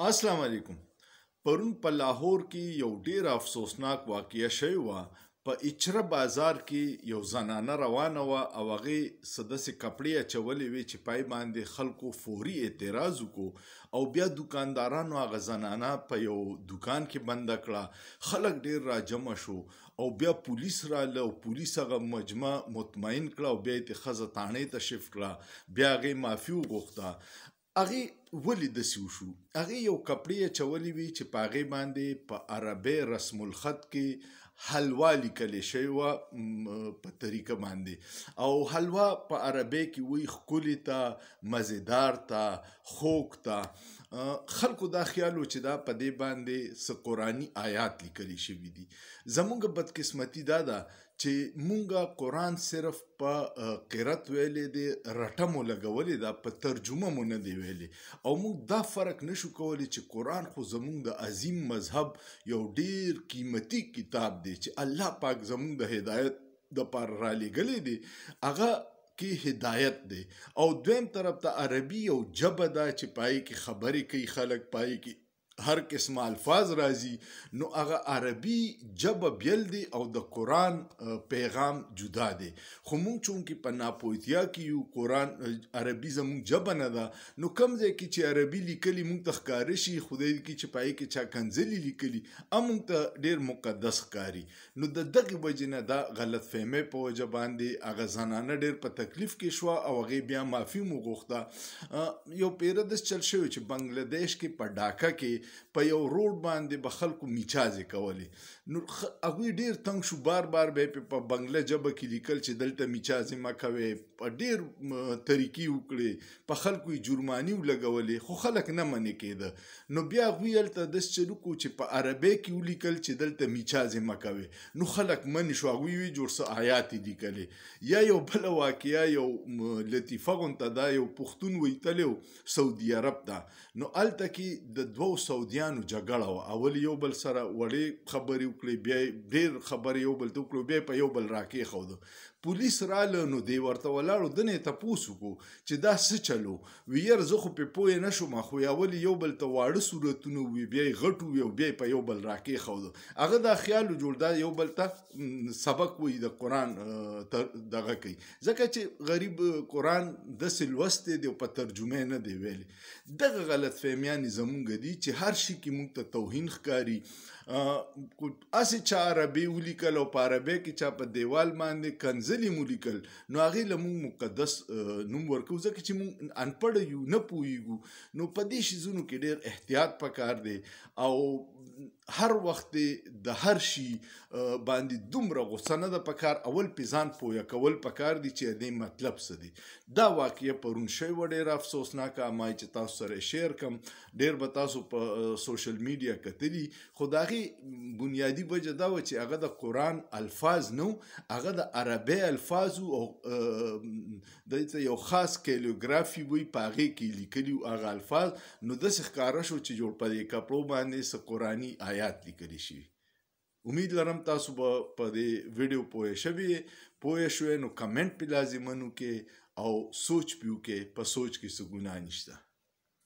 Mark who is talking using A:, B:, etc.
A: अस्सलाम वालेकुम। پرون په لاهور کې یو ډیر افسوسناک واقعه شوی و. په اچره بازار کې یو زنانه روانه و او هغه سدسې کپړې اچولې وي چې پای باندې خلکو فوري اعتراض وکړو او بیا دکاندارانو هغه زنانه په یو دکان کې بند کړه. خلک ډیر راجمع شو او بیا پولیس رااله او پولیس هغه مجمع مطمئن کړه او بیا یې ښځه تاڼې ته شفت کړه. بیا هغې معافي وغوښته. هغې ولې داسې وشو؟ هغې یو کپړې اچولې وي چې په هغې باندې په عربي رسم الخط کې حلوا لیکلې شوې وه په طریقه باندې، او حلوا په عربي کې وایي ښکلې ته، مزیدار ته، خوږ ته. خلکو دا خیال و چې دا په دې باندې څه قرآني آیات لیکلي شوي دي. زمونږ بدقسمتي دا ده چې مونږه قرآن صرف په قرت ویلې دی، رټه مو لګولې ده، په ترجمه مو نه دی ویلې، او مونږ دا فرق نشو کولی چې قرآن خو زمونږ د عظیم مذهب یو ډیر قیمتي کتاب دی چې الله پاک زمونږ د هدایت دپاره رالیږلی دی، هغه کې هدایت دی. او دویم طرف ته عربي یو ژبه ده چې پای کې خبرې کوي خلک، پای کې هر قسمه الفاظ راځي، نو هغه عربي ژبه بیل دی او د قرآن پیغام جدا دی. خو مونږ چونکې په ناپوهتیا کې یو، قرآن عربي زمونږ ژبه نه ده، نو کوم ځای کې چې عربي لیکلي مونږ ته ښکاره شي، خدای دې کړي چې په هغې کې چا کنځلي لیکلي مونږ ته ډېر مقدس ښکاري. نو د دغې وجې نه دا غلط فهمۍ په وجه باندې هغه زنانه ډېر په تکلیف کې شوه او هغې بیا معافي مو غوښته. یو پیره داسې چل شوی چې بنګلادیش کې په ډاکه کې په یو روډ باندې به خلکو میچازې کولې، نو هغوی ډېر تنګ شو، بار بار به یې په بنګله ژبه کې لیکل چې دلته میچازې مه کوئ، په ډېر طریقې وکړې، په خلکو یې جرماني ولګولې، خو خلک نه منې کېده. نو بیا هغوی هلته داسې چل وکړو چې په عربۍ کې ولیکل چې دلته میچازې مه کوئ، نو خلک منې شو، هغوی ویې جوړ څه آیات یې لیکلې. یا یو بله واقعه، یو لطیفه غونته ده، یو پښتون وتلی و سعودي عرب ته، نو هلته کې د دوو سعودیانو جګړه وه. اول یو بل سره وړې خبرې وکړې، بیا یې ډېر خبرې یو بل ته وکړو، بیا یې په یو بل راکېښوده. پولیس راله، نو دی ورته ولاړو، ده نه یې تپوس وکړو چې دا څه چل و؟ وی یاره زه خو پرې پوه نه شوم، خو اول یو بل ته واړه صورتونه وي، بیا یې غټ وي او بیا یې په یو بل راکېښوده. هغه دا خیال جوړ دا یو بل ته سبق وایي، د قرآن دغه کوي، ځکه چې غریب قرآن داسې لوستی دی او په ترجمه نه دی ویلی. دغه غلط فهمیانې زمونږ دي چې هر شي کې مونږ ته توهین ښکاري. هسې چا عربي ولیکل او په عربۍ کې چا په دیوال باندې کنځلې مو لیکل، نو هغې له مونږ مقدس نوم ورکوو، ځکه چې مونږ انپړه یو، نه پوهېږو. نو په دې شیزونو کې ډېر احتیاط پکار دی، او هر وخت د هر شي باندې دومره غوسه نه ده پکار، اول پې ځان پویه کول پکار دي چې دې مطلب څه دی. دا واقعه پرون شوی وه ډېره افسوسناکه، ما چې تاسو سره شیر کړم، ډېر به تاسو په سوشل میډیا کتلي، خو د هغې بنیادي وجه دا وه چې هغه د قرآن الفاظ نه و، هغه د عربۍ الفاظ و، او دې ته یو خاص کیلیګرافي وایي، په هغې کې لیکلي وو هغه الفاظ. نو داسې ښکاره شو چې جوړ په دې کپړو باندې څه قرآني آیات لیکلي شي. امید لرم تاسو به په دې ویډیو پوه شوئ، نو کمنټ پې لازماً وکړئ او سوچ پې وکړئ، په سوچ کې څه ګناه نشته.